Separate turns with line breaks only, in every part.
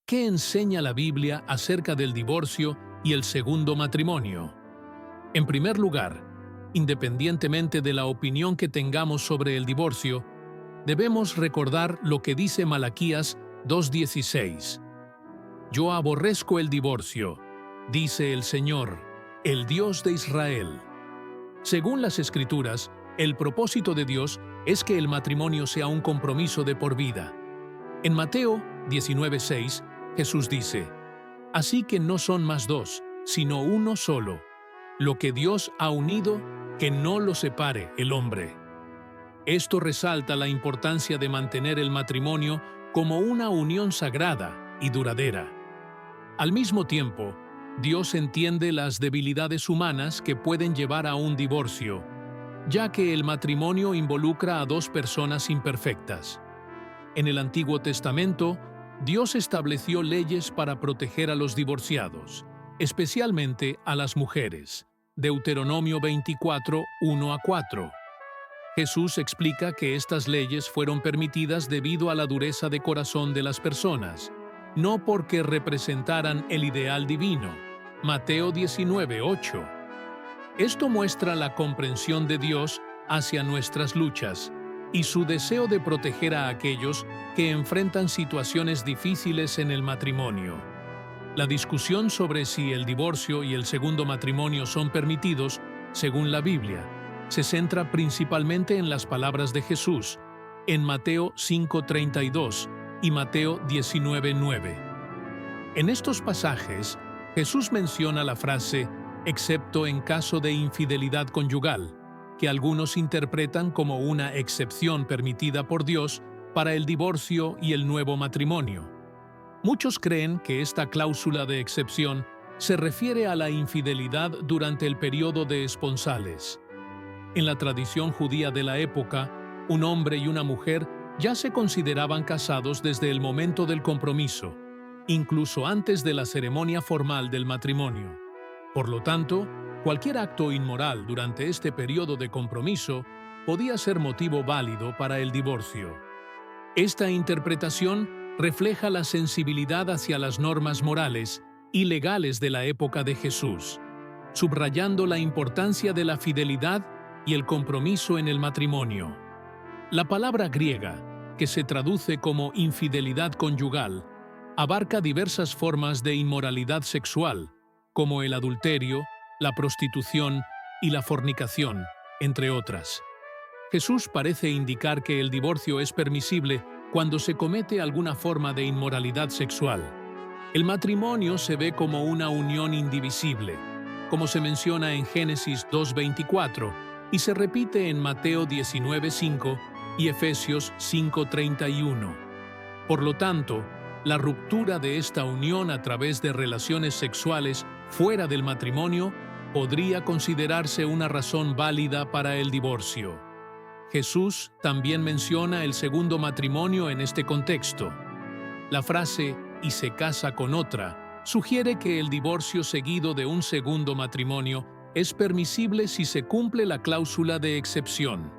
¿Qué enseña la Biblia acerca del divorcio y el segundo matrimonio? En primer lugar, independientemente de la opinión que tengamos sobre el divorcio, debemos recordar lo que dice Malaquías 2:16. Yo aborrezco el divorcio, dice el Señor, el Dios de Israel. Según las Escrituras, el propósito de Dios es que el matrimonio sea un compromiso de por vida. En Mateo 19:6, Jesús dice, «Así que no son más dos, sino uno solo. Lo que Dios ha unido, que no lo separe el hombre». Esto resalta la importancia de mantener el matrimonio como una unión sagrada y duradera. Al mismo tiempo, Dios entiende las debilidades humanas que pueden llevar a un divorcio, ya que el matrimonio involucra a dos personas imperfectas. En el Antiguo Testamento, Dios estableció leyes para proteger a los divorciados, especialmente a las mujeres. Deuteronomio 24, 1-4. Jesús explica que estas leyes fueron permitidas debido a la dureza de corazón de las personas, no porque representaran el ideal divino. Mateo 19, 8. Esto muestra la comprensión de Dios hacia nuestras luchas y su deseo de proteger a aquellos que enfrentan situaciones difíciles en el matrimonio. La discusión sobre si el divorcio y el segundo matrimonio son permitidos, según la Biblia, se centra principalmente en las palabras de Jesús, en Mateo 5:32 y Mateo 19:9. En estos pasajes, Jesús menciona la frase «excepto en caso de infidelidad conyugal», que algunos interpretan como una excepción permitida por Dios para el divorcio y el nuevo matrimonio. Muchos creen que esta cláusula de excepción se refiere a la infidelidad durante el periodo de esponsales. En la tradición judía de la época, un hombre y una mujer ya se consideraban casados desde el momento del compromiso, incluso antes de la ceremonia formal del matrimonio. Por lo tanto, cualquier acto inmoral durante este periodo de compromiso podía ser motivo válido para el divorcio. Esta interpretación refleja la sensibilidad hacia las normas morales y legales de la época de Jesús, subrayando la importancia de la fidelidad y el compromiso en el matrimonio. La palabra griega, que se traduce como infidelidad conyugal, abarca diversas formas de inmoralidad sexual, como el adulterio, la prostitución y la fornicación, entre otras. Jesús parece indicar que el divorcio es permisible cuando se comete alguna forma de inmoralidad sexual. El matrimonio se ve como una unión indivisible, como se menciona en Génesis 2:24 y se repite en Mateo 19:5 y Efesios 5:31. Por lo tanto, la ruptura de esta unión a través de relaciones sexuales fuera del matrimonio podría considerarse una razón válida para el divorcio. Jesús también menciona el segundo matrimonio en este contexto. La frase «y se casa con otra» sugiere que el divorcio seguido de un segundo matrimonio es permisible si se cumple la cláusula de excepción.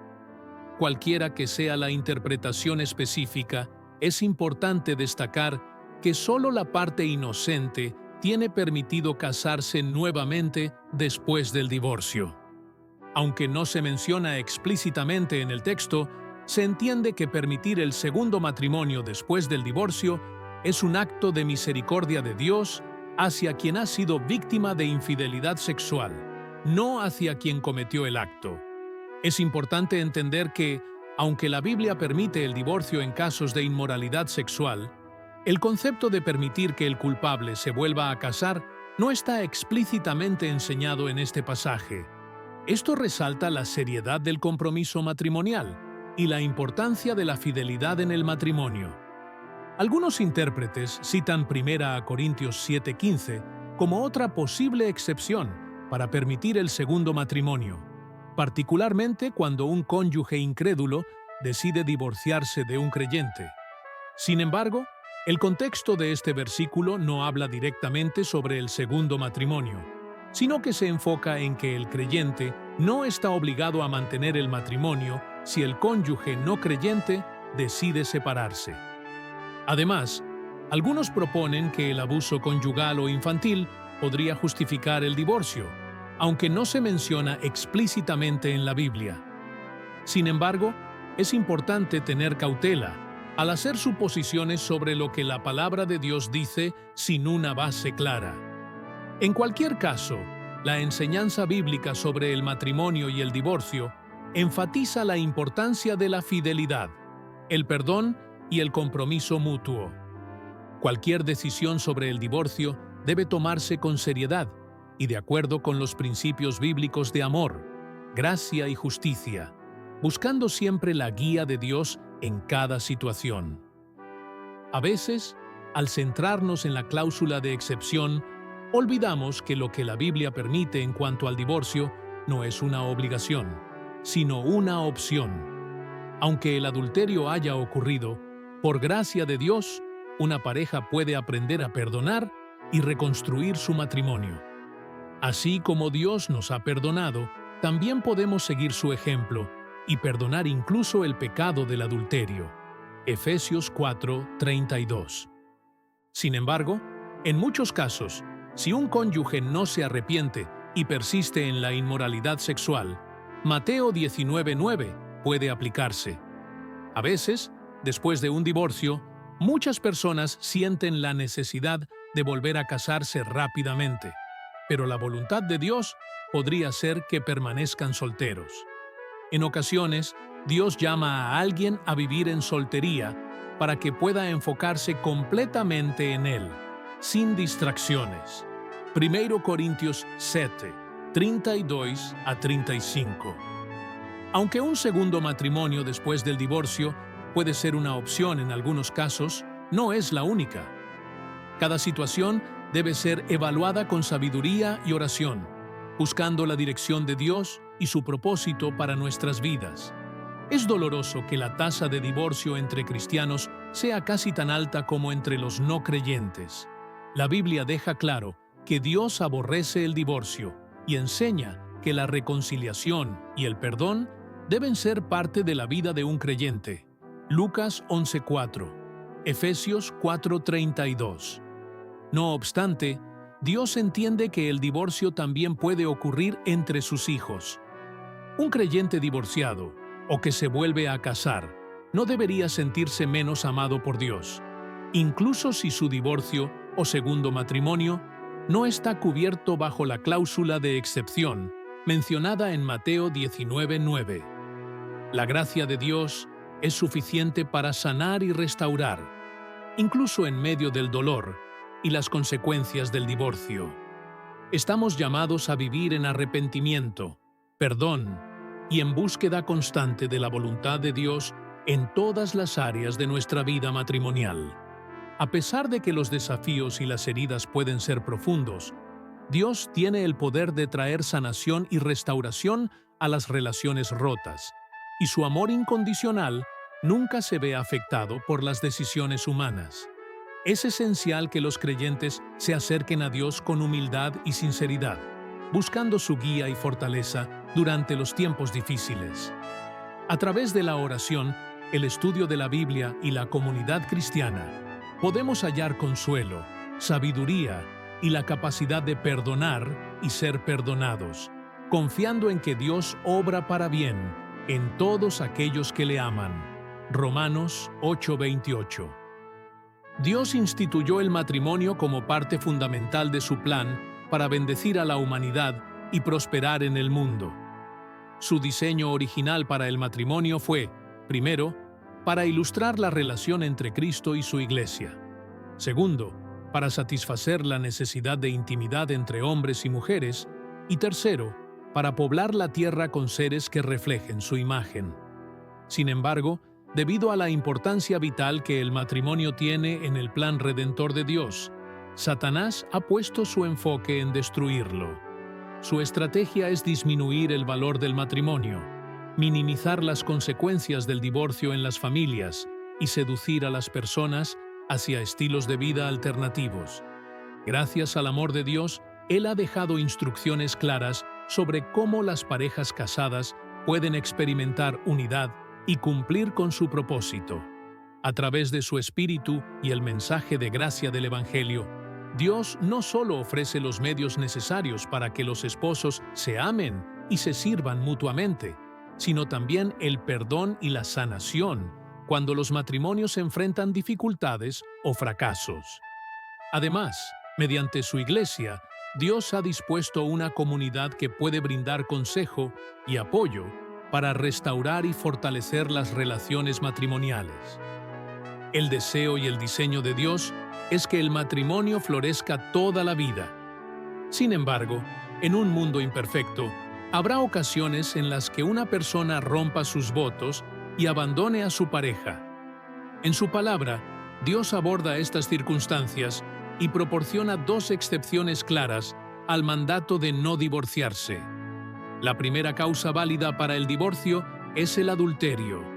Cualquiera que sea la interpretación específica, es importante destacar que solo la parte inocente tiene permitido casarse nuevamente después del divorcio. Aunque no se menciona explícitamente en el texto, se entiende que permitir el segundo matrimonio después del divorcio es un acto de misericordia de Dios hacia quien ha sido víctima de infidelidad sexual, no hacia quien cometió el acto. Es importante entender que, aunque la Biblia permite el divorcio en casos de inmoralidad sexual, el concepto de permitir que el culpable se vuelva a casar no está explícitamente enseñado en este pasaje. Esto resalta la seriedad del compromiso matrimonial y la importancia de la fidelidad en el matrimonio. Algunos intérpretes citan 1 Corintios 7:15 como otra posible excepción para permitir el segundo matrimonio, particularmente cuando un cónyuge incrédulo decide divorciarse de un creyente. Sin embargo, el contexto de este versículo no habla directamente sobre el segundo matrimonio, sino que se enfoca en que el creyente no está obligado a mantener el matrimonio si el cónyuge no creyente decide separarse. Además, Algunos proponen que el abuso conyugal o infantil podría justificar el divorcio, aunque no se menciona explícitamente en la Biblia. Sin embargo, es importante tener cautela al hacer suposiciones sobre lo que la palabra de Dios dice sin una base clara. En cualquier caso, la enseñanza bíblica sobre el matrimonio y el divorcio enfatiza la importancia de la fidelidad, el perdón y el compromiso mutuo. Cualquier decisión sobre el divorcio debe tomarse con seriedad y de acuerdo con los principios bíblicos de amor, gracia y justicia, buscando siempre la guía de Dios en cada situación. A veces, al centrarnos en la cláusula de excepción, olvidamos que lo que la Biblia permite en cuanto al divorcio no es una obligación, sino una opción. Aunque el adulterio haya ocurrido, por gracia de Dios, una pareja puede aprender a perdonar y reconstruir su matrimonio. Así como Dios nos ha perdonado, también podemos seguir su ejemplo y perdonar incluso el pecado del adulterio. Efesios 4:32. Sin embargo, en muchos casos, si un cónyuge no se arrepiente y persiste en la inmoralidad sexual, Mateo 19:9 puede aplicarse. A veces, después de un divorcio, muchas personas sienten la necesidad de volver a casarse rápidamente, pero la voluntad de Dios podría ser que permanezcan solteros. En ocasiones, Dios llama a alguien a vivir en soltería para que pueda enfocarse completamente en Él, sin distracciones. 1 Corintios 7, 32-35. Aunque un segundo matrimonio después del divorcio puede ser una opción en algunos casos, no es la única. Cada situación debe ser evaluada con sabiduría y oración, buscando la dirección de Dios y su propósito para nuestras vidas. Es doloroso que la tasa de divorcio entre cristianos sea casi tan alta como entre los no creyentes. La Biblia deja claro que Dios aborrece el divorcio y enseña que la reconciliación y el perdón deben ser parte de la vida de un creyente. Lucas 11:4, Efesios 4:32. No obstante, Dios entiende que el divorcio también puede ocurrir entre sus hijos. Un creyente divorciado o que se vuelve a casar no debería sentirse menos amado por Dios, incluso si su divorcio o segundo matrimonio no está cubierto bajo la cláusula de excepción mencionada en Mateo 19:9. La gracia de Dios es suficiente para sanar y restaurar, incluso en medio del dolor y las consecuencias del divorcio. Estamos llamados a vivir en arrepentimiento, perdón y en búsqueda constante de la voluntad de Dios en todas las áreas de nuestra vida matrimonial. A pesar de que los desafíos y las heridas pueden ser profundos, Dios tiene el poder de traer sanación y restauración a las relaciones rotas, y su amor incondicional nunca se ve afectado por las decisiones humanas. Es esencial que los creyentes se acerquen a Dios con humildad y sinceridad, buscando su guía y fortaleza durante los tiempos difíciles. A través de la oración, el estudio de la Biblia y la comunidad cristiana, podemos hallar consuelo, sabiduría y la capacidad de perdonar y ser perdonados, confiando en que Dios obra para bien en todos aquellos que le aman. Romanos 8:28. Dios instituyó el matrimonio como parte fundamental de su plan para bendecir a la humanidad y prosperar en el mundo. Su diseño original para el matrimonio fue, primero, para ilustrar la relación entre Cristo y su Iglesia. Segundo, para satisfacer la necesidad de intimidad entre hombres y mujeres. Y tercero, para poblar la tierra con seres que reflejen su imagen. Sin embargo, debido a la importancia vital que el matrimonio tiene en el plan redentor de Dios, Satanás ha puesto su enfoque en destruirlo. Su estrategia es disminuir el valor del matrimonio, minimizar las consecuencias del divorcio en las familias y seducir a las personas hacia estilos de vida alternativos. Gracias al amor de Dios, Él ha dejado instrucciones claras sobre cómo las parejas casadas pueden experimentar unidad y cumplir con su propósito. A través de su Espíritu y el mensaje de gracia del Evangelio, Dios no solo ofrece los medios necesarios para que los esposos se amen y se sirvan mutuamente, sino también el perdón y la sanación cuando los matrimonios enfrentan dificultades o fracasos. Además, mediante su Iglesia, Dios ha dispuesto una comunidad que puede brindar consejo y apoyo para restaurar y fortalecer las relaciones matrimoniales. El deseo y el diseño de Dios es que el matrimonio florezca toda la vida. Sin embargo, en un mundo imperfecto, habrá ocasiones en las que una persona rompa sus votos y abandone a su pareja. En su palabra, Dios aborda estas circunstancias y proporciona dos excepciones claras al mandato de no divorciarse. La primera causa válida para el divorcio es el adulterio.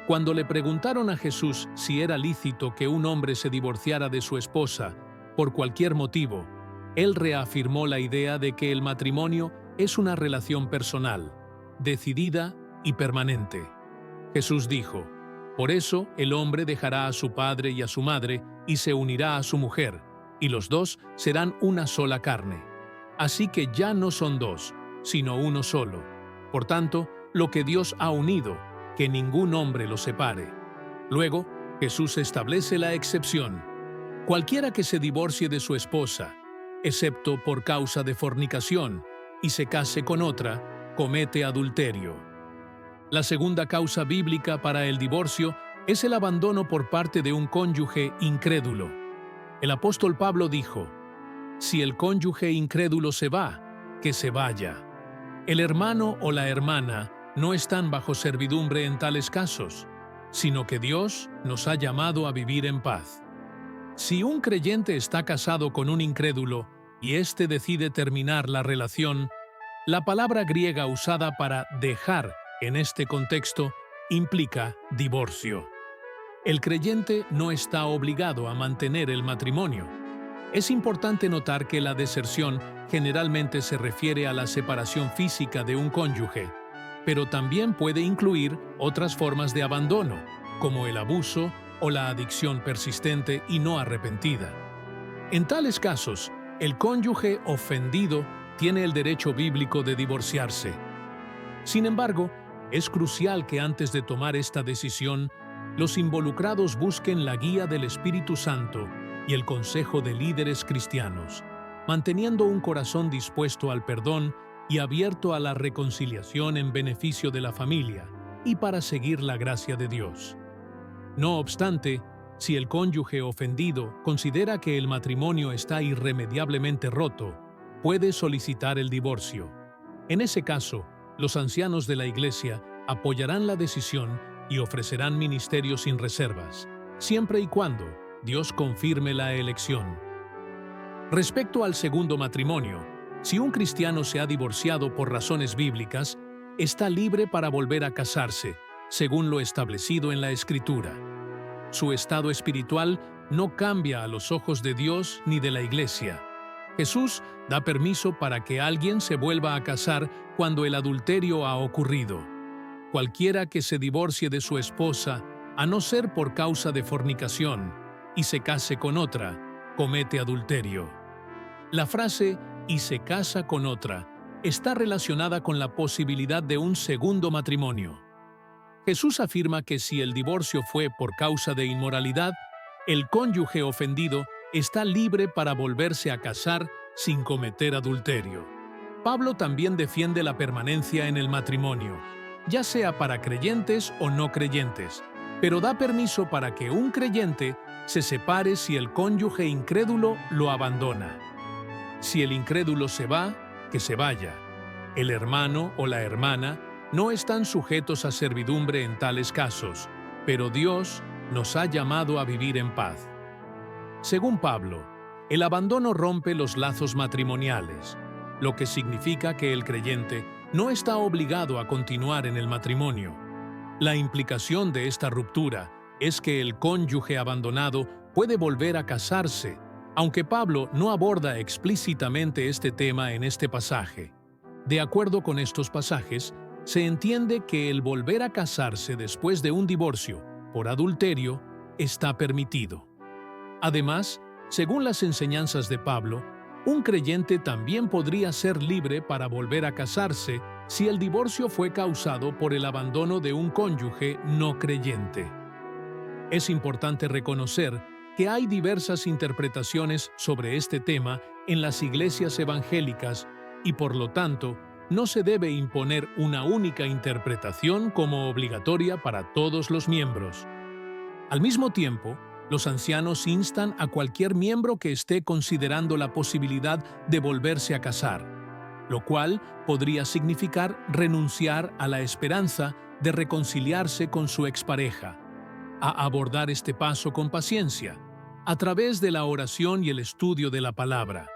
Cuando le preguntaron a Jesús si era lícito que un hombre se divorciara de su esposa por cualquier motivo, él reafirmó la idea de que el matrimonio es una relación personal, decidida y permanente. Jesús dijo: «Por eso el hombre dejará a su padre y a su madre y se unirá a su mujer, y los dos serán una sola carne. Así que ya no son dos, sino uno solo. Por tanto, lo que Dios ha unido, que ningún hombre lo separe». Luego, Jesús establece la excepción: cualquiera que se divorcie de su esposa, excepto por causa de fornicación, y se case con otra, comete adulterio. La segunda causa bíblica para el divorcio es el abandono por parte de un cónyuge incrédulo. El apóstol Pablo dijo: «Si el cónyuge incrédulo se va, que se vaya». El hermano o la hermana no están bajo servidumbre en tales casos, sino que Dios nos ha llamado a vivir en paz. Si un creyente está casado con un incrédulo y éste decide terminar la relación, la palabra griega usada para dejar en este contexto implica divorcio. El creyente no está obligado a mantener el matrimonio. Es importante notar que la deserción generalmente se refiere a la separación física de un cónyuge, pero también puede incluir otras formas de abandono, como el abuso o la adicción persistente y no arrepentida. En tales casos, el cónyuge ofendido tiene el derecho bíblico de divorciarse. Sin embargo, es crucial que antes de tomar esta decisión, los involucrados busquen la guía del Espíritu Santo y el consejo de líderes cristianos, manteniendo un corazón dispuesto al perdón y abierto a la reconciliación en beneficio de la familia y para seguir la gracia de Dios. No obstante, si el cónyuge ofendido considera que el matrimonio está irremediablemente roto, puede solicitar el divorcio. En ese caso, los ancianos de la Iglesia apoyarán la decisión y ofrecerán ministerio sin reservas, siempre y cuando Dios confirme la elección. Respecto al segundo matrimonio, si un cristiano se ha divorciado por razones bíblicas, está libre para volver a casarse, según lo establecido en la Escritura. Su estado espiritual no cambia a los ojos de Dios ni de la Iglesia. Jesús da permiso para que alguien se vuelva a casar cuando el adulterio ha ocurrido. Cualquiera que se divorcie de su esposa, a no ser por causa de fornicación, y se case con otra, comete adulterio. La frase «y se casa con otra» está relacionada con la posibilidad de un segundo matrimonio. Jesús afirma que si el divorcio fue por causa de inmoralidad, el cónyuge ofendido está libre para volverse a casar sin cometer adulterio. Pablo también defiende la permanencia en el matrimonio, ya sea para creyentes o no creyentes, pero da permiso para que un creyente se separe si el cónyuge incrédulo lo abandona. Si el incrédulo se va, que se vaya. El hermano o la hermana no están sujetos a servidumbre en tales casos, pero Dios nos ha llamado a vivir en paz. Según Pablo, el abandono rompe los lazos matrimoniales, lo que significa que el creyente no está obligado a continuar en el matrimonio. La implicación de esta ruptura es que el cónyuge abandonado puede volver a casarse, aunque Pablo no aborda explícitamente este tema en este pasaje. De acuerdo con estos pasajes, se entiende que el volver a casarse después de un divorcio por adulterio, está permitido. Además, según las enseñanzas de Pablo, un creyente también podría ser libre para volver a casarse si el divorcio fue causado por el abandono de un cónyuge no creyente. Es importante reconocer que hay diversas interpretaciones sobre este tema en las iglesias evangélicas y, por lo tanto, no se debe imponer una única interpretación como obligatoria para todos los miembros. Al mismo tiempo, los ancianos instan a cualquier miembro que esté considerando la posibilidad de volverse a casar, lo cual podría significar renunciar a la esperanza de reconciliarse con su expareja, a abordar este paso con paciencia, a través de la oración y el estudio de la palabra.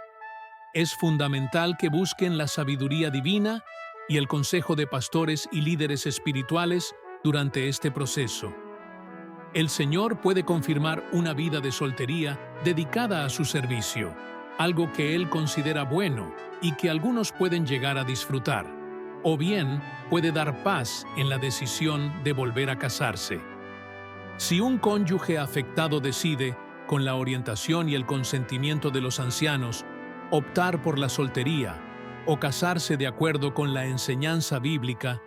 Es fundamental que busquen la sabiduría divina y el consejo de pastores y líderes espirituales durante este proceso. El Señor puede confirmar una vida de soltería dedicada a su servicio, algo que Él considera bueno y que algunos pueden llegar a disfrutar, o bien puede dar paz en la decisión de volver a casarse. Si un cónyuge afectado decide, con la orientación y el consentimiento de los ancianos, optar por la soltería o casarse de acuerdo con la enseñanza bíblica,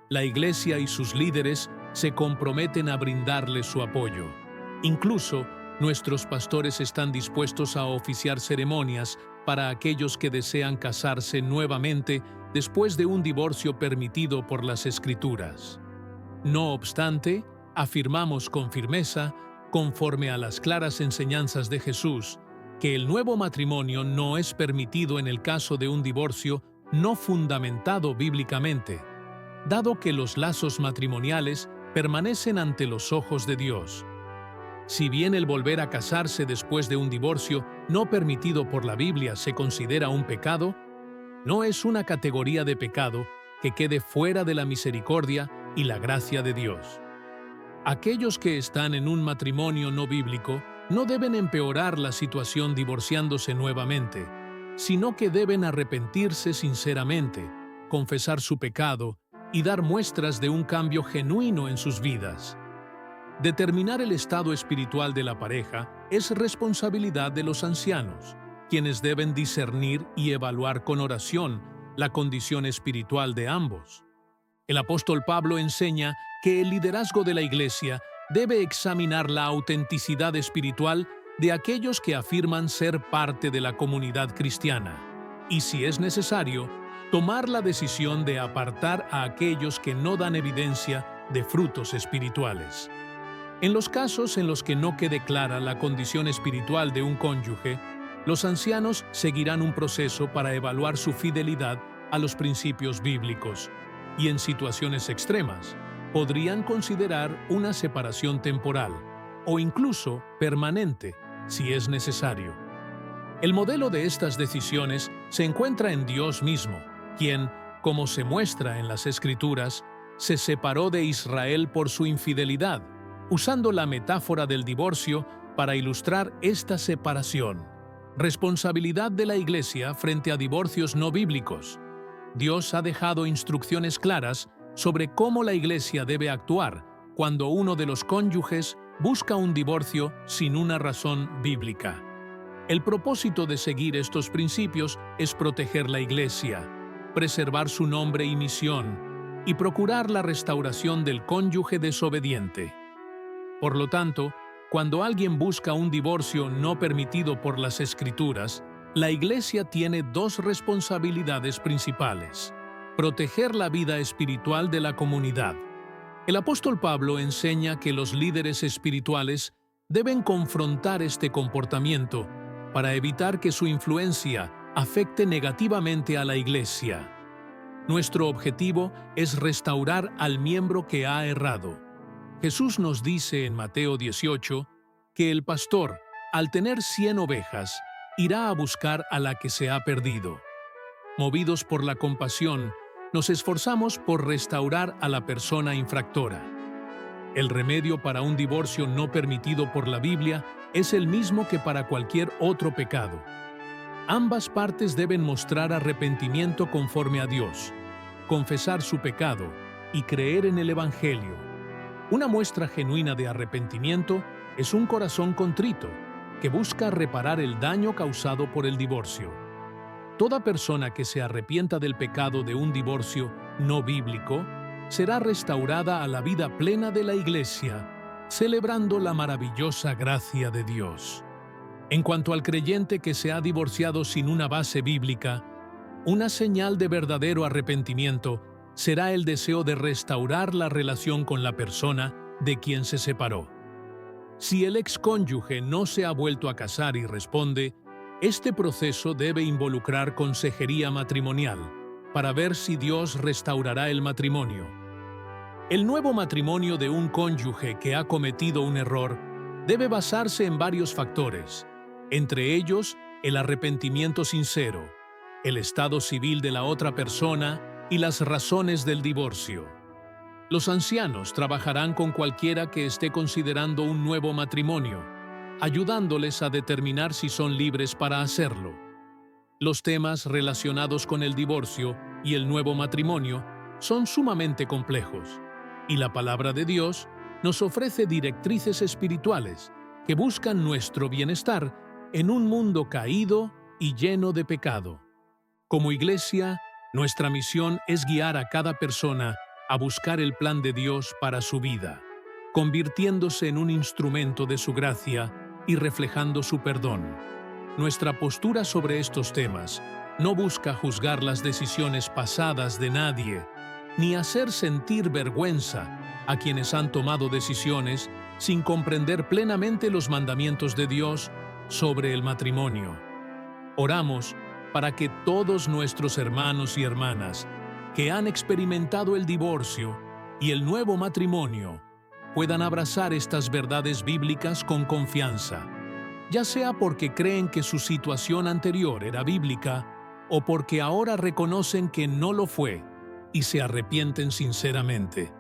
la Iglesia y sus líderes se comprometen a brindarle su apoyo. Incluso, nuestros pastores están dispuestos a oficiar ceremonias para aquellos que desean casarse nuevamente después de un divorcio permitido por las Escrituras. No obstante, afirmamos con firmeza, conforme a las claras enseñanzas de Jesús, que el nuevo matrimonio no es permitido en el caso de un divorcio no fundamentado bíblicamente, dado que los lazos matrimoniales permanecen ante los ojos de Dios. Si bien el volver a casarse después de un divorcio no permitido por la Biblia se considera un pecado, no es una categoría de pecado que quede fuera de la misericordia y la gracia de Dios. Aquellos que están en un matrimonio no bíblico no deben empeorar la situación divorciándose nuevamente, sino que deben arrepentirse sinceramente, confesar su pecado y dar muestras de un cambio genuino en sus vidas. Determinar el estado espiritual de la pareja es responsabilidad de los ancianos, quienes deben discernir y evaluar con oración la condición espiritual de ambos. El apóstol Pablo enseña que el liderazgo de la Iglesia debe examinar la autenticidad espiritual de aquellos que afirman ser parte de la comunidad cristiana, y si es necesario, tomar la decisión de apartar a aquellos que no dan evidencia de frutos espirituales. En los casos en los que no quede clara la condición espiritual de un cónyuge, los ancianos seguirán un proceso para evaluar su fidelidad a los principios bíblicos, y en situaciones extremas, podrían considerar una separación temporal o incluso permanente, si es necesario. El modelo de estas decisiones se encuentra en Dios mismo, quien, como se muestra en las Escrituras, se separó de Israel por su infidelidad, usando la metáfora del divorcio para ilustrar esta separación. Responsabilidad de la Iglesia frente a divorcios no bíblicos. Dios ha dejado instrucciones claras sobre cómo la Iglesia debe actuar cuando uno de los cónyuges busca un divorcio sin una razón bíblica. El propósito de seguir estos principios es proteger la Iglesia, preservar su nombre y misión, y procurar la restauración del cónyuge desobediente. Por lo tanto, cuando alguien busca un divorcio no permitido por las Escrituras, la Iglesia tiene dos responsabilidades principales: proteger la vida espiritual de la comunidad. El apóstol Pablo enseña que los líderes espirituales deben confrontar este comportamiento para evitar que su influencia afecte negativamente a la Iglesia. Nuestro objetivo es restaurar al miembro que ha errado. Jesús nos dice en Mateo 18 que el pastor, al tener 100 ovejas, irá a buscar a la que se ha perdido. Movidos por la compasión, nos esforzamos por restaurar a la persona infractora. El remedio para un divorcio no permitido por la Biblia es el mismo que para cualquier otro pecado. Ambas partes deben mostrar arrepentimiento conforme a Dios, confesar su pecado y creer en el Evangelio. Una muestra genuina de arrepentimiento es un corazón contrito, que busca reparar el daño causado por el divorcio. Toda persona que se arrepienta del pecado de un divorcio no bíblico será restaurada a la vida plena de la Iglesia, celebrando la maravillosa gracia de Dios. En cuanto al creyente que se ha divorciado sin una base bíblica, una señal de verdadero arrepentimiento será el deseo de restaurar la relación con la persona de quien se separó. Si el excónyuge no se ha vuelto a casar y responde, este proceso debe involucrar consejería matrimonial para ver si Dios restaurará el matrimonio. El nuevo matrimonio de un cónyuge que ha cometido un error debe basarse en varios factores, entre ellos el arrepentimiento sincero, el estado civil de la otra persona y las razones del divorcio. Los ancianos trabajarán con cualquiera que esté considerando un nuevo matrimonio, ayudándoles a determinar si son libres para hacerlo. Los temas relacionados con el divorcio y el nuevo matrimonio son sumamente complejos, y la palabra de Dios nos ofrece directrices espirituales que buscan nuestro bienestar en un mundo caído y lleno de pecado. Como iglesia, nuestra misión es guiar a cada persona a buscar el plan de Dios para su vida, convirtiéndose en un instrumento de su gracia y reflejando su perdón. Nuestra postura sobre estos temas no busca juzgar las decisiones pasadas de nadie, ni hacer sentir vergüenza a quienes han tomado decisiones sin comprender plenamente los mandamientos de Dios sobre el matrimonio. Oramos para que todos nuestros hermanos y hermanas que han experimentado el divorcio y el nuevo matrimonio puedan abrazar estas verdades bíblicas con confianza, ya sea porque creen que su situación anterior era bíblica o porque ahora reconocen que no lo fue y se arrepienten sinceramente.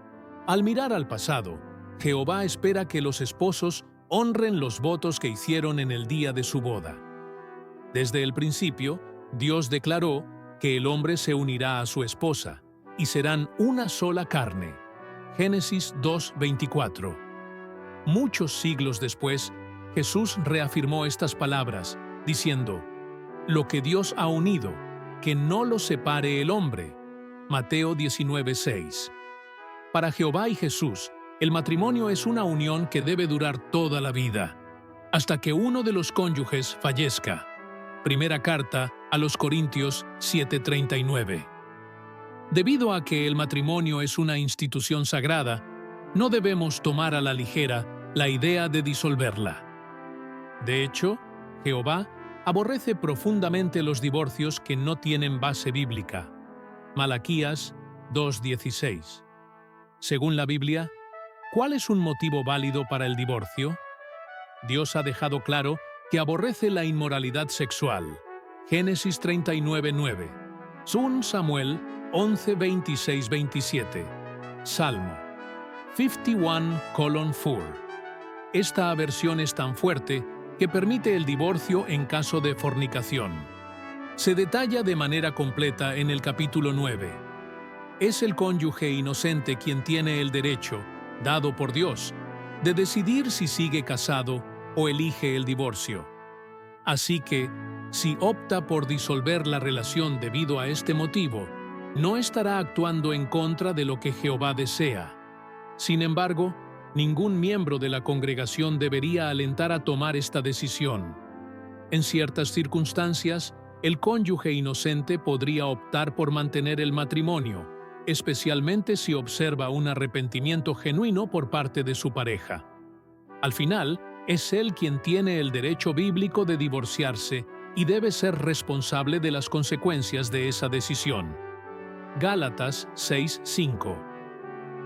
Al mirar al pasado, Jehová espera que los esposos honren los votos que hicieron en el día de su boda. Desde el principio, Dios declaró que el hombre se unirá a su esposa y serán una sola carne. Génesis 2:24. Muchos siglos después, Jesús reafirmó estas palabras, diciendo: «Lo que Dios ha unido, que no lo separe el hombre». Mateo 19:6. Para Jehová y Jesús, el matrimonio es una unión que debe durar toda la vida, hasta que uno de los cónyuges fallezca. Primera carta a los Corintios 7:39. Debido a que el matrimonio es una institución sagrada, no debemos tomar a la ligera la idea de disolverla. De hecho, Jehová aborrece profundamente los divorcios que no tienen base bíblica. Malaquías 2:16. Según la Biblia, ¿cuál es un motivo válido para el divorcio? Dios ha dejado claro que aborrece la inmoralidad sexual. Génesis 39:9. 2 Samuel 11:26-27. Salmo 51:4. Esta aversión es tan fuerte que permite el divorcio en caso de fornicación. Se detalla de manera completa en el capítulo 9. Es el cónyuge inocente quien tiene el derecho, dado por Dios, de decidir si sigue casado o elige el divorcio. Así que, si opta por disolver la relación debido a este motivo, no estará actuando en contra de lo que Jehová desea. Sin embargo, ningún miembro de la congregación debería alentar a tomar esta decisión. En ciertas circunstancias, el cónyuge inocente podría optar por mantener el matrimonio, especialmente si observa un arrepentimiento genuino por parte de su pareja. Al final, es él quien tiene el derecho bíblico de divorciarse y debe ser responsable de las consecuencias de esa decisión. Gálatas 6:5.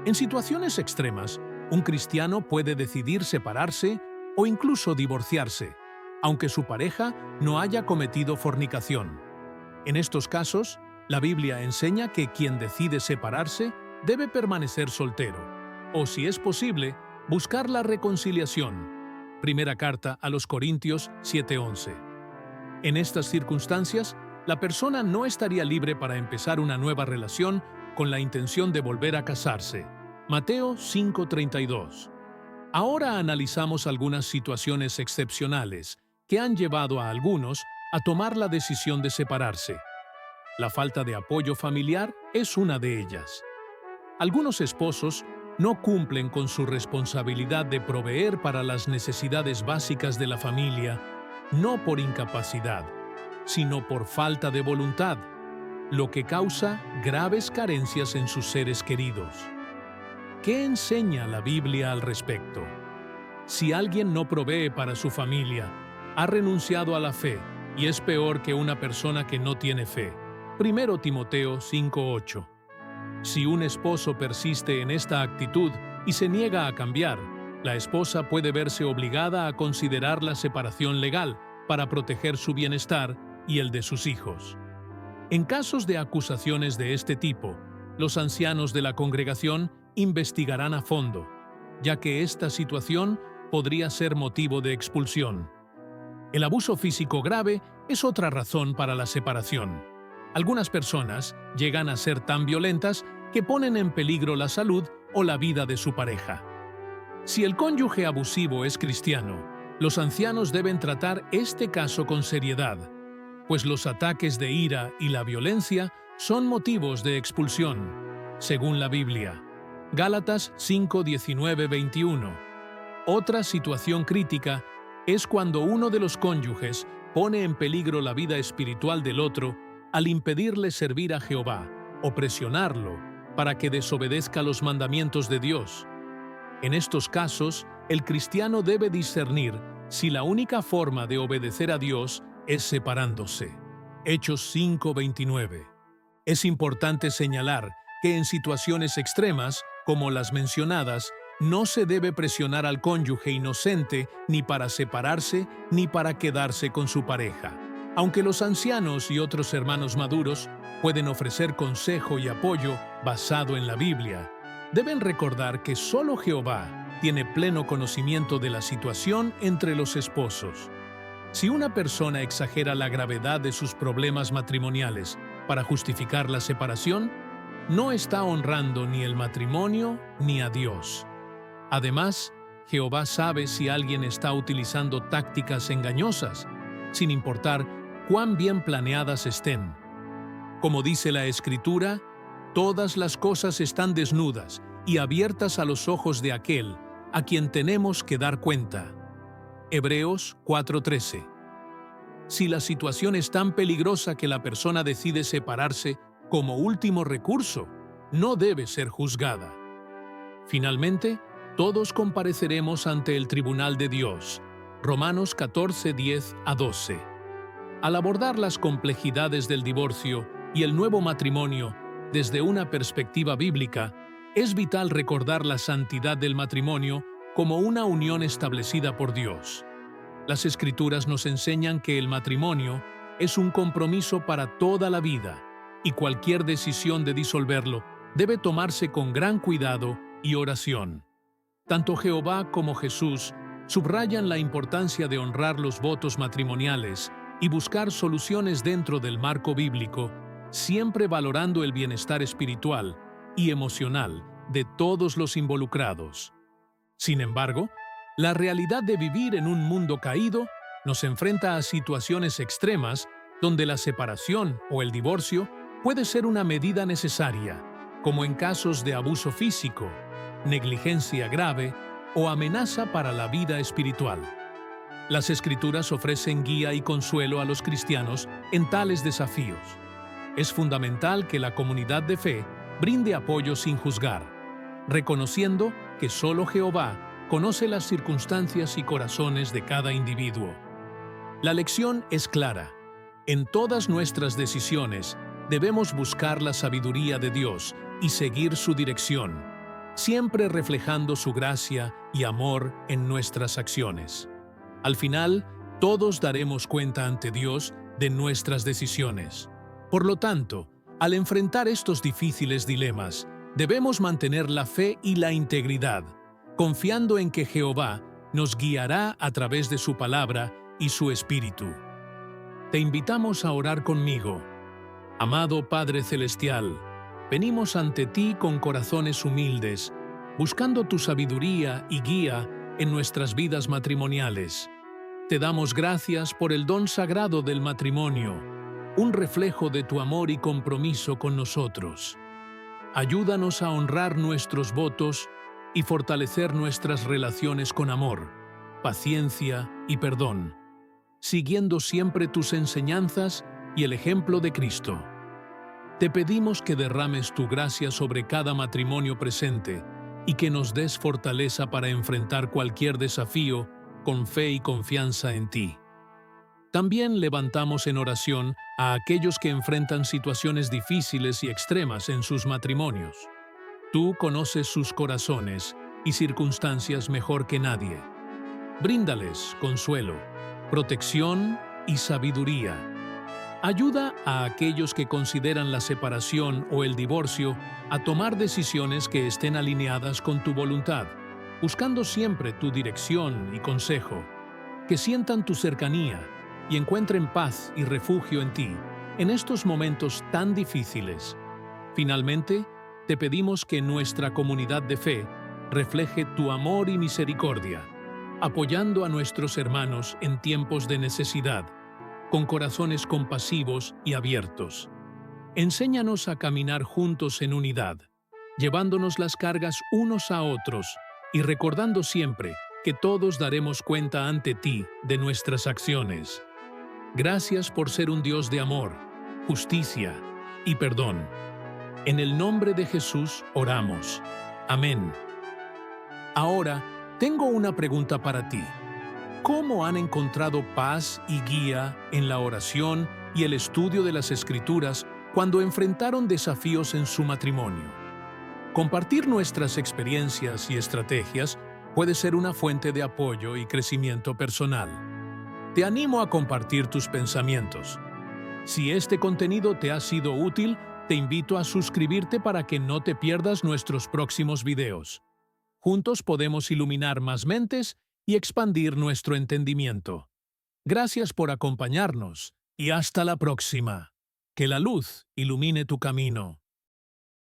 En situaciones extremas, un cristiano puede decidir separarse o incluso divorciarse, aunque su pareja no haya cometido fornicación. En estos casos, la Biblia enseña que quien decide separarse debe permanecer soltero, o si es posible, buscar la reconciliación. Primera carta a los Corintios 7:11. En estas circunstancias, la persona no estaría libre para empezar una nueva relación con la intención de volver a casarse. Mateo 5:32. Ahora analizamos algunas situaciones excepcionales que han llevado a algunos a tomar la decisión de separarse. La falta de apoyo familiar es una de ellas. Algunos esposos no cumplen con su responsabilidad de proveer para las necesidades básicas de la familia, no por incapacidad, sino por falta de voluntad, lo que causa graves carencias en sus seres queridos. ¿Qué enseña la Biblia al respecto? Si alguien no provee para su familia, ha renunciado a la fe y es peor que una persona que no tiene fe. 1 Timoteo 5:8. Si un esposo persiste en esta actitud y se niega a cambiar, la esposa puede verse obligada a considerar la separación legal para proteger su bienestar y el de sus hijos. En casos de acusaciones de este tipo, los ancianos de la congregación investigarán a fondo, ya que esta situación podría ser motivo de expulsión. El abuso físico grave es otra razón para la separación. Algunas personas llegan a ser tan violentas que ponen en peligro la salud o la vida de su pareja. Si el cónyuge abusivo es cristiano, los ancianos deben tratar este caso con seriedad, pues los ataques de ira y la violencia son motivos de expulsión, según la Biblia. Gálatas 5:19-21. Otra situación crítica es cuando uno de los cónyuges pone en peligro la vida espiritual del otro al impedirle servir a Jehová o presionarlo para que desobedezca los mandamientos de Dios. En estos casos, el cristiano debe discernir si la única forma de obedecer a Dios es separándose. Hechos 5:29. Es importante señalar que en situaciones extremas, como las mencionadas, no se debe presionar al cónyuge inocente ni para separarse ni para quedarse con su pareja. Aunque los ancianos y otros hermanos maduros pueden ofrecer consejo y apoyo basado en la Biblia, deben recordar que solo Jehová tiene pleno conocimiento de la situación entre los esposos. Si una persona exagera la gravedad de sus problemas matrimoniales para justificar la separación, no está honrando ni el matrimonio ni a Dios. Además, Jehová sabe si alguien está utilizando tácticas engañosas, sin importar cuán bien planeadas estén. Como dice la Escritura, todas las cosas están desnudas y abiertas a los ojos de aquel a quien tenemos que dar cuenta. Hebreos 4:13. Si la situación es tan peligrosa que la persona decide separarse como último recurso, no debe ser juzgada. Finalmente, todos compareceremos ante el tribunal de Dios. Romanos 14:10-12. Al abordar las complejidades del divorcio y el nuevo matrimonio desde una perspectiva bíblica, es vital recordar la santidad del matrimonio como una unión establecida por Dios. Las Escrituras nos enseñan que el matrimonio es un compromiso para toda la vida y cualquier decisión de disolverlo debe tomarse con gran cuidado y oración. Tanto Jehová como Jesús subrayan la importancia de honrar los votos matrimoniales y buscar soluciones dentro del marco bíblico, siempre valorando el bienestar espiritual y emocional de todos los involucrados. Sin embargo, la realidad de vivir en un mundo caído nos enfrenta a situaciones extremas donde la separación o el divorcio puede ser una medida necesaria, como en casos de abuso físico, negligencia grave o amenaza para la vida espiritual. Las Escrituras ofrecen guía y consuelo a los cristianos en tales desafíos. Es fundamental que la comunidad de fe brinde apoyo sin juzgar, reconociendo que solo Jehová conoce las circunstancias y corazones de cada individuo. La lección es clara. En todas nuestras decisiones debemos buscar la sabiduría de Dios y seguir su dirección, siempre reflejando su gracia y amor en nuestras acciones. Al final, todos daremos cuenta ante Dios de nuestras decisiones. Por lo tanto, al enfrentar estos difíciles dilemas, debemos mantener la fe y la integridad, confiando en que Jehová nos guiará a través de su palabra y su Espíritu. Te invitamos a orar conmigo. Amado Padre Celestial, venimos ante ti con corazones humildes, buscando tu sabiduría y guía en nuestras vidas matrimoniales. Te damos gracias por el don sagrado del matrimonio, un reflejo de tu amor y compromiso con nosotros. Ayúdanos a honrar nuestros votos y fortalecer nuestras relaciones con amor, paciencia y perdón, siguiendo siempre tus enseñanzas y el ejemplo de Cristo. Te pedimos que derrames tu gracia sobre cada matrimonio presente y que nos des fortaleza para enfrentar cualquier desafío con fe y confianza en ti. También levantamos en oración a aquellos que enfrentan situaciones difíciles y extremas en sus matrimonios. Tú conoces sus corazones y circunstancias mejor que nadie. Bríndales consuelo, protección y sabiduría. Ayuda a aquellos que consideran la separación o el divorcio a tomar decisiones que estén alineadas con tu voluntad, buscando siempre tu dirección y consejo. Que sientan tu cercanía y encuentren paz y refugio en ti en estos momentos tan difíciles. Finalmente, te pedimos que nuestra comunidad de fe refleje tu amor y misericordia, apoyando a nuestros hermanos en tiempos de necesidad, con corazones compasivos y abiertos. Enséñanos a caminar juntos en unidad, llevándonos las cargas unos a otros y recordando siempre que todos daremos cuenta ante ti de nuestras acciones. Gracias por ser un Dios de amor, justicia y perdón. En el nombre de Jesús oramos. Amén. Ahora, tengo una pregunta para ti. ¿Cómo han encontrado paz y guía en la oración y el estudio de las Escrituras cuando enfrentaron desafíos en su matrimonio? Compartir nuestras experiencias y estrategias puede ser una fuente de apoyo y crecimiento personal. Te animo a compartir tus pensamientos. Si este contenido te ha sido útil, te invito a suscribirte para que no te pierdas nuestros próximos videos. Juntos podemos iluminar más mentes y expandir nuestro entendimiento. Gracias por acompañarnos y hasta la próxima. Que la luz ilumine tu camino.